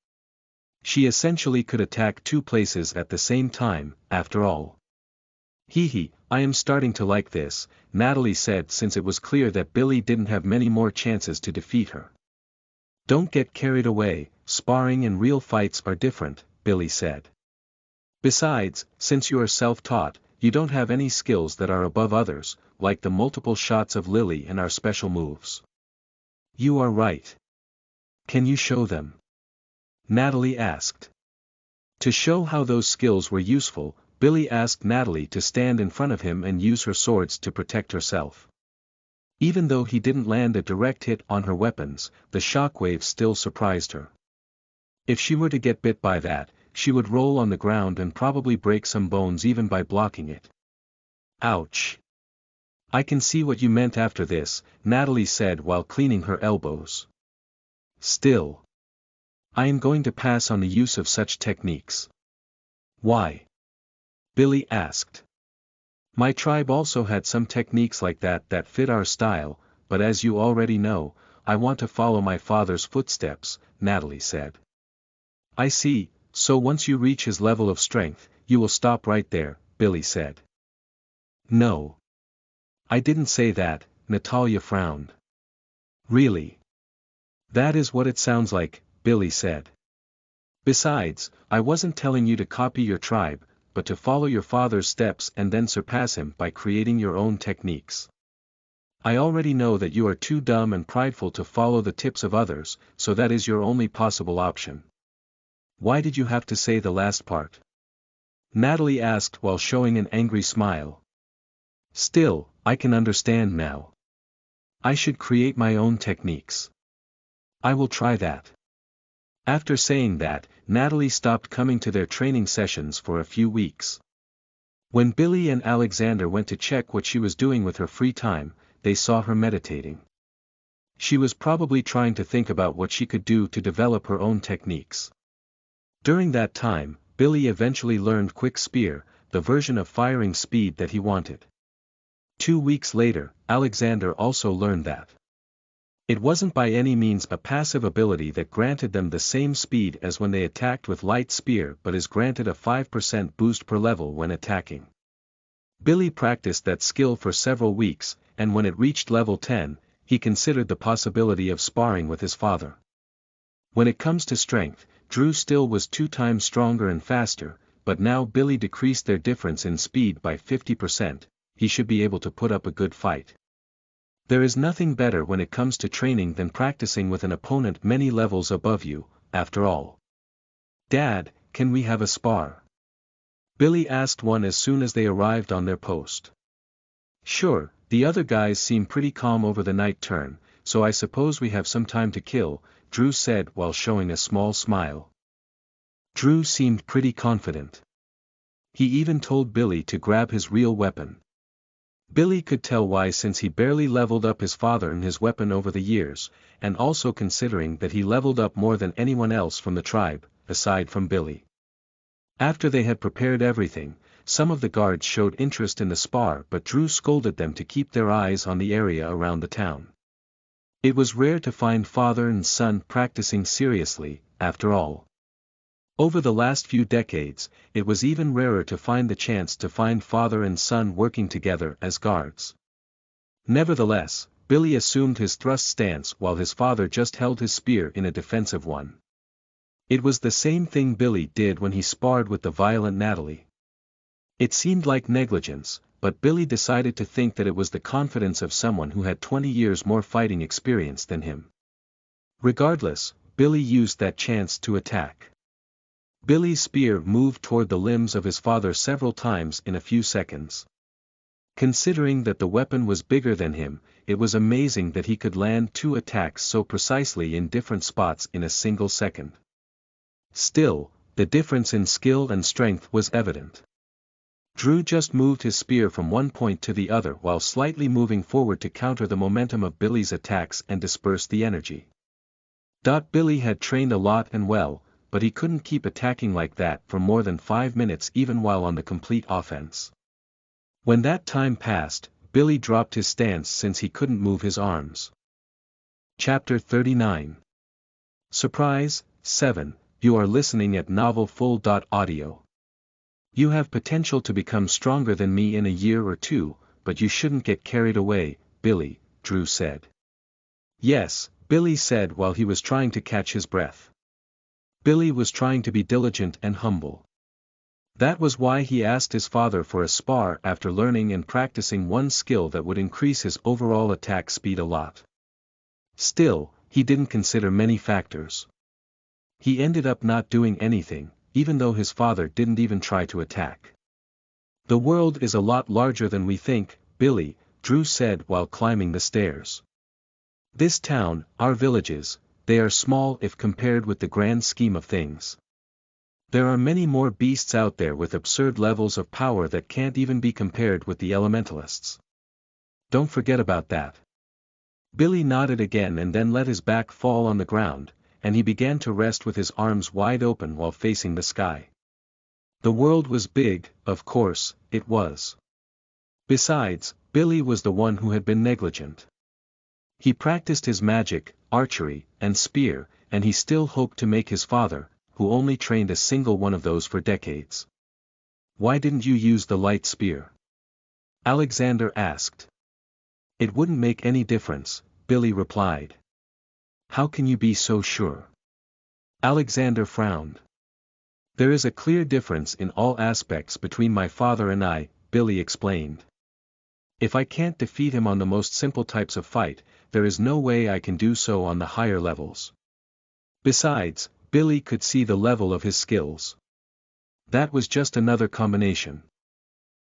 [SPEAKER 1] She essentially could attack 2 places at the same time, after all. I am starting to like this, Natalie said, since it was clear that Billy didn't have many more chances to defeat her. Don't get carried away, sparring and real fights are different, Billy said. Besides, since you are self-taught, you don't have any skills that are above others, like the multiple shots of Lily and our special moves. You are right. Can you show them? Natalie asked. To show how those skills were useful, Billy asked Natalie to stand in front of him and use her swords to protect herself. Even though he didn't land a direct hit on her weapons, the shockwave still surprised her. If she were to get bit by that, she would roll on the ground and probably break some bones even by blocking it. Ouch. I can see what you meant after this, Natalie said while cleaning her elbows. Still, I am going to pass on the use of such techniques. Why? Billy asked. My tribe also had some techniques like that fit our style, but as you already know, I want to follow my father's footsteps, Natalie said. I see, so once you reach his level of strength, you will stop right there, Billy said. No. I didn't say that, Natalia frowned. Really? That is what it sounds like, Billy said. Besides, I wasn't telling you to copy your tribe, but to follow your father's steps and then surpass him by creating your own techniques. I already know that you are too dumb and prideful to follow the tips of others, so that is your only possible option. Why did you have to say the last part? Natalie asked while showing an angry smile. Still, I can understand now. I should create my own techniques. I will try that. After saying that, Natalie stopped coming to their training sessions for a few weeks. When Billy and Alexander went to check what she was doing with her free time, they saw her meditating. She was probably trying to think about what she could do to develop her own techniques. During that time, Billy eventually learned Quick Spear, the version of firing speed that he wanted. 2 weeks later, Alexander also learned that. It wasn't by any means a passive ability that granted them the same speed as when they attacked with Light Spear, but is granted a 5% boost per level when attacking. Billy practiced that skill for several weeks, and when it reached level 10, he considered the possibility of sparring with his father. When it comes to strength, Drew still was 2 times stronger and faster, but now Billy decreased their difference in speed by 50%, he should be able to put up a good fight. There is nothing better when it comes to training than practicing with an opponent many levels above you, after all. Dad, can we have a spar? Billy asked one as soon as they arrived on their post. Sure, the other guys seem pretty calm over the night turn, so I suppose we have some time to kill, Drew said while showing a small smile. Drew seemed pretty confident. He even told Billy to grab his real weapon. Billy could tell why, since he barely leveled up his father and his weapon over the years, and also considering that he leveled up more than anyone else from the tribe, aside from Billy. After they had prepared everything, some of the guards showed interest in the spar, but Drew scolded them to keep their eyes on the area around the town. It was rare to find father and son practicing seriously, after all. Over the last few decades, it was even rarer to find the chance to find father and son working together as guards. Nevertheless, Billy assumed his thrust stance while his father just held his spear in a defensive one. It was the same thing Billy did when he sparred with the violent Natalie. It seemed like negligence, but Billy decided to think that it was the confidence of someone who had 20 years more fighting experience than him. Regardless, Billy used that chance to attack. Billy's spear moved toward the limbs of his father several times in a few seconds. Considering that the weapon was bigger than him, it was amazing that he could land 2 attacks so precisely in different spots in a single second. Still, the difference in skill and strength was evident. Drew just moved his spear from one point to the other while slightly moving forward to counter the momentum of Billy's attacks and disperse the energy. Billy had trained a lot and well, but he couldn't keep attacking like that for more than 5 minutes even while on the complete offense. When that time passed, Billy dropped his stance since he couldn't move his arms. Chapter 39. Surprise, 7, you are listening at NovelFull.audio. You have potential to become stronger than me in a year or 2, but you shouldn't get carried away, Billy, Drew said. Yes, Billy said while he was trying to catch his breath. Billy was trying to be diligent and humble. That was why he asked his father for a spar after learning and practicing one skill that would increase his overall attack speed a lot. Still, he didn't consider many factors. He ended up not doing anything, even though his father didn't even try to attack. The world is a lot larger than we think, Billy, Drew said while climbing the stairs. This town, our villages, they are small if compared with the grand scheme of things. There are many more beasts out there with absurd levels of power that can't even be compared with the elementalists. Don't forget about that. Billy nodded again and then let his back fall on the ground, and he began to rest with his arms wide open while facing the sky. The world was big, of course, it was. Besides, Billy was the one who had been negligent. He practiced his magic, archery, and spear, and he still hoped to make his father, who only trained a single one of those for decades. Why didn't you use the light spear? Alexander asked. It wouldn't make any difference, Billy replied. How can you be so sure? Alexander frowned. There is a clear difference in all aspects between my father and I, Billy explained. If I can't defeat him on the most simple types of fight, there is no way I can do so on the higher levels. Besides, Billy could see the level of his skills. That was just another combination.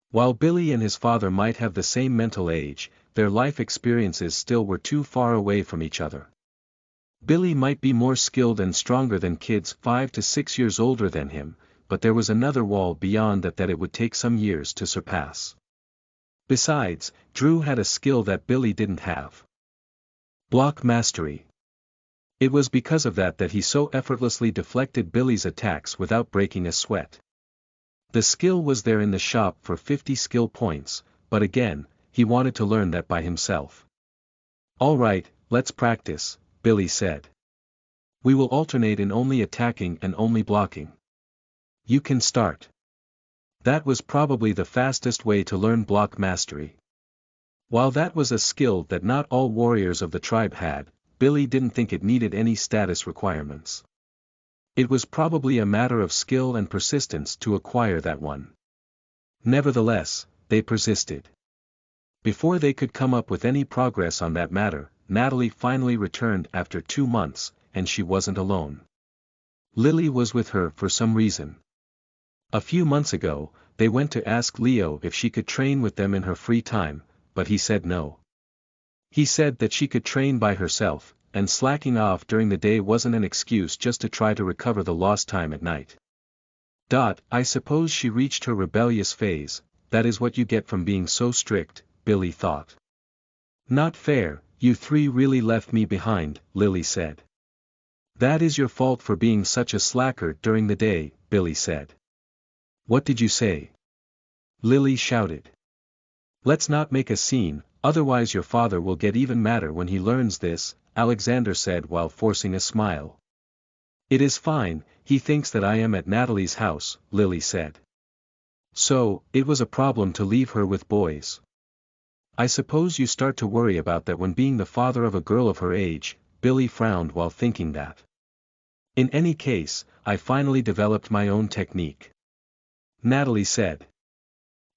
[SPEAKER 1] While Billy and his father might have the same mental age, their life experiences still were too far away from each other. Billy might be more skilled and stronger than kids 5 to 6 years older than him, but there was another wall beyond that it would take some years to surpass. Besides, Drew had a skill that Billy didn't have. Block mastery. It was because of that he so effortlessly deflected Billy's attacks without breaking a sweat. The skill was there in the shop for 50 skill points, but again, he wanted to learn that by himself. All right, let's practice, Billy said. We will alternate in only attacking and only blocking. You can start. That was probably the fastest way to learn block mastery. While that was a skill that not all warriors of the tribe had, Billy didn't think it needed any status requirements. It was probably a matter of skill and persistence to acquire that one. Nevertheless, they persisted. Before they could come up with any progress on that matter, Natalie finally returned after 2 months, and she wasn't alone. Lily was with her for some reason. A few months ago, they went to ask Leo if she could train with them in her free time, but he said no. He said that she could train by herself, and slacking off during the day wasn't an excuse just to try to recover the lost time at night. I suppose she reached her rebellious phase, that is what you get from being so strict, Billy thought. Not fair, you 3 really left me behind, Lily said. That is your fault for being such a slacker during the day, Billy said. What did you say? Lily shouted. Let's not make a scene, otherwise your father will get even madder when he learns this, Alexander said while forcing a smile. It is fine, he thinks that I am at Natalie's house, Lily said. So, it was a problem to leave her with boys. I suppose you start to worry about that when being the father of a girl of her age. Billy frowned while thinking that. In any case, I finally developed my own technique. Natalie said.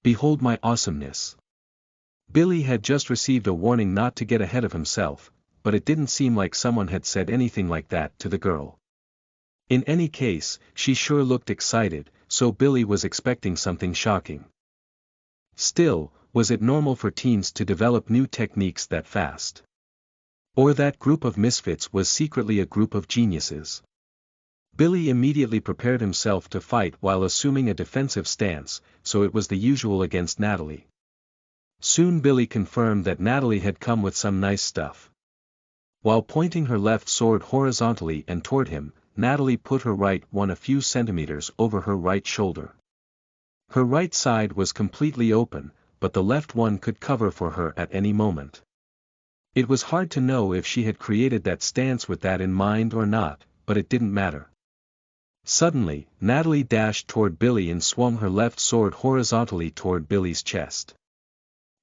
[SPEAKER 1] Behold my awesomeness. Billy had just received a warning not to get ahead of himself, but it didn't seem like someone had said anything like that to the girl. In any case, she sure looked excited, so Billy was expecting something shocking. Still, was it normal for teens to develop new techniques that fast? Or that group of misfits was secretly a group of geniuses? Billy immediately prepared himself to fight while assuming a defensive stance, so it was the usual against Natalie. Soon Billy confirmed that Natalie had come with some nice stuff. While pointing her left sword horizontally and toward him, Natalie put her right one a few centimeters over her right shoulder. Her right side was completely open, but the left one could cover for her at any moment. It was hard to know if she had created that stance with that in mind or not, but it didn't matter. Suddenly, Natalie dashed toward Billy and swung her left sword horizontally toward Billy's chest.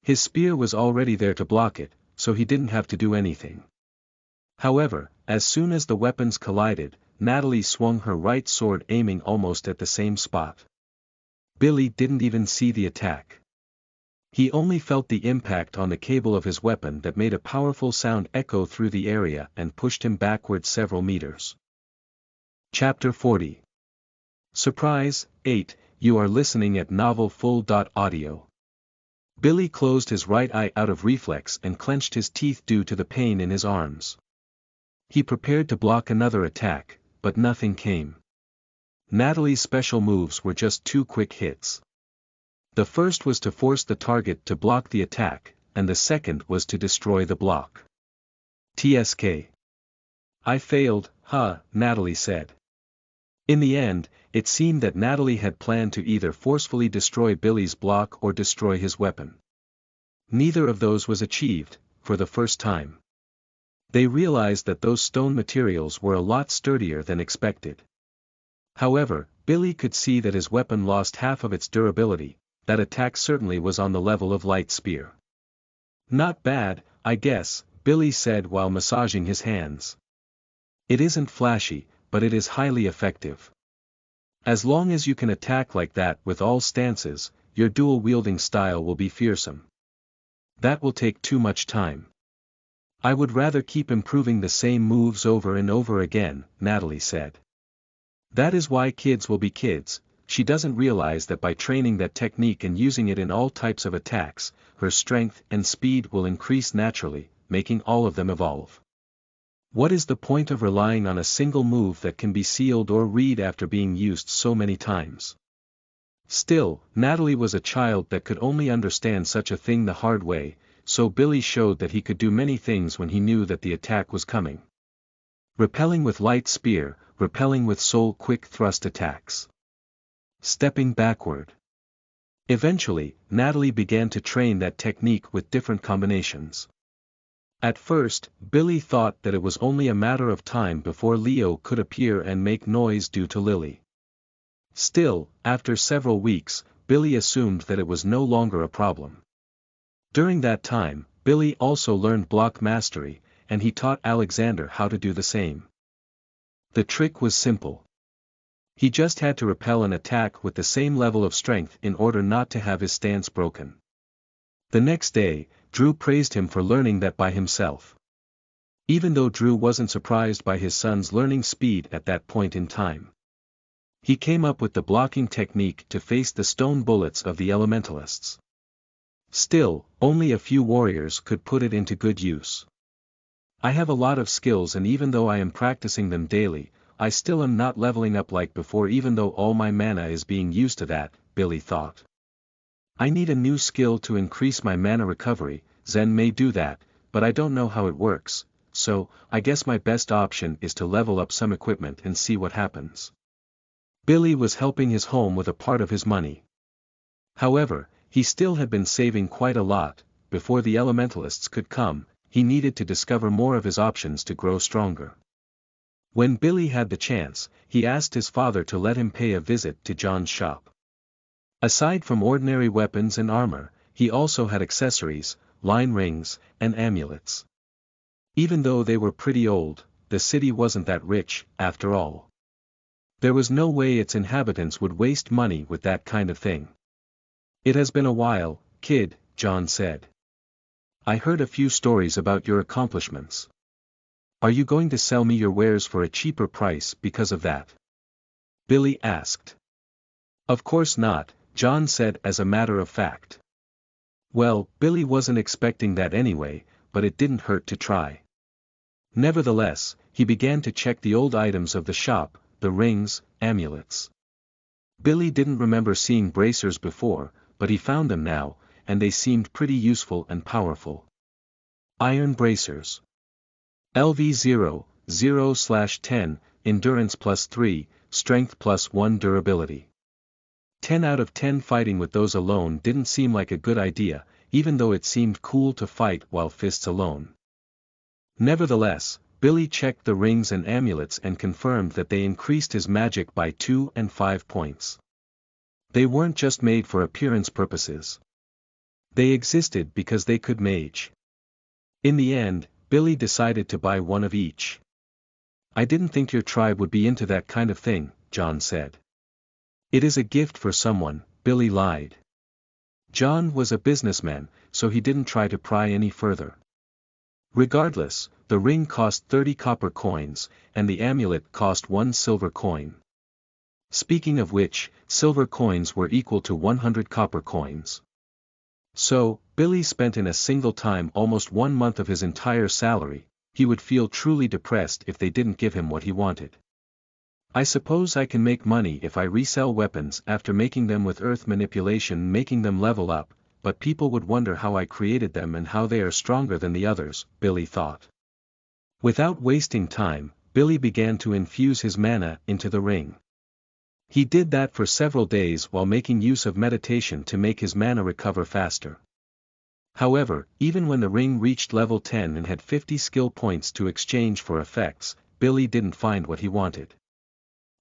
[SPEAKER 1] His spear was already there to block it, so he didn't have to do anything. However, as soon as the weapons collided, Natalie swung her right sword aiming almost at the same spot. Billy didn't even see the attack. He only felt the impact on the cable of his weapon that made a powerful sound echo through the area and pushed him backward several meters. Chapter 40. Surprise, 8, you are listening at NovelFull.audio. Billy closed his right eye out of reflex and clenched his teeth due to the pain in his arms. He prepared to block another attack, but nothing came. Natalie's special moves were just 2 quick hits. The first was to force the target to block the attack, and the second was to destroy the block. TSK. I failed, Natalie said. In the end, it seemed that Natalie had planned to either forcefully destroy Billy's block or destroy his weapon. Neither of those was achieved, for the first time. They realized that those stone materials were a lot sturdier than expected. However, Billy could see that his weapon lost half of its durability. That attack certainly was on the level of light spear. Not bad, I guess, Billy said while massaging his hands. It isn't flashy, but it is highly effective. As long as you can attack like that with all stances, your dual-wielding style will be fearsome. That will take too much time. I would rather keep improving the same moves over and over again, Natalie said. That is why kids will be kids. She doesn't realize that by training that technique and using it in all types of attacks, her strength and speed will increase naturally, making all of them evolve. What is the point of relying on a single move that can be sealed or read after being used so many times? Still, Natalie was a child that could only understand such a thing the hard way, so Billy showed that he could do many things when he knew that the attack was coming. Repelling with light spear, repelling with soul quick thrust attacks. Stepping backward. Eventually, Natalie began to train that technique with different combinations. At first, Billy thought that it was only a matter of time before Leo could appear and make noise due to Lily. Still, after several weeks, Billy assumed that it was no longer a problem. During that time, Billy also learned block mastery, and he taught Alexander how to do the same. The trick was simple. He just had to repel an attack with the same level of strength in order not to have his stance broken. The next day, Drew praised him for learning that by himself. Even though Drew wasn't surprised by his son's learning speed at that point in time. He came up with the blocking technique to face the stone bullets of the elementalists. Still, only a few warriors could put it into good use. I have a lot of skills, and even though I am practicing them daily, I still am not leveling up like before, even though all my mana is being used to that, Billy thought. I need a new skill to increase my mana recovery. Zen may do that, but I don't know how it works, so I guess my best option is to level up some equipment and see what happens. Billy was helping his home with a part of his money. However, he still had been saving quite a lot. Before the elementalists could come, he needed to discover more of his options to grow stronger. When Billy had the chance, he asked his father to let him pay a visit to John's shop. Aside from ordinary weapons and armor, he also had accessories, line rings, and amulets. Even though they were pretty old, the city wasn't that rich, after all. There was no way its inhabitants would waste money with that kind of thing. It has been a while, kid, John said. I heard a few stories about your accomplishments. Are you going to sell me your wares for a cheaper price because of that? Billy asked. Of course not, John said as a matter of fact. Well, Billy wasn't expecting that anyway, but it didn't hurt to try. Nevertheless, he began to check the old items of the shop, the rings, amulets. Billy didn't remember seeing bracers before, but he found them now, and they seemed pretty useful and powerful. Iron bracers. LV 0, 0/10, endurance +3, strength +1 durability. 10 out of 10 fighting with those alone didn't seem like a good idea, even though it seemed cool to fight while fists alone. Nevertheless, Billy checked the rings and amulets and confirmed that they increased his magic by 2 and 5 points. They weren't just made for appearance purposes. They existed because they could mage. In the end, Billy decided to buy one of each. I didn't think your tribe would be into that kind of thing, John said. It is a gift for someone, Billy lied. John was a businessman, so he didn't try to pry any further. Regardless, the ring cost 30 copper coins, and the amulet cost 1 silver coin. Speaking of which, silver coins were equal to 100 copper coins. So, Billy spent in a single time almost 1 month of his entire salary. He would feel truly depressed if they didn't give him what he wanted. I suppose I can make money if I resell weapons after making them with earth manipulation, making them level up, but people would wonder how I created them and how they are stronger than the others, Billy thought. Without wasting time, Billy began to infuse his mana into the ring. He did that for several days while making use of meditation to make his mana recover faster. However, even when the ring reached level 10 and had 50 skill points to exchange for effects, Billy didn't find what he wanted.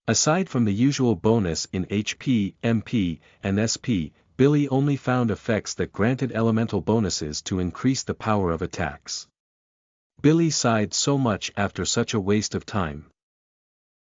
[SPEAKER 1] Aside from the usual bonus in HP, MP, and SP, Billy only found effects that granted elemental bonuses to increase the power of attacks. Billy sighed so much after such a waste of time.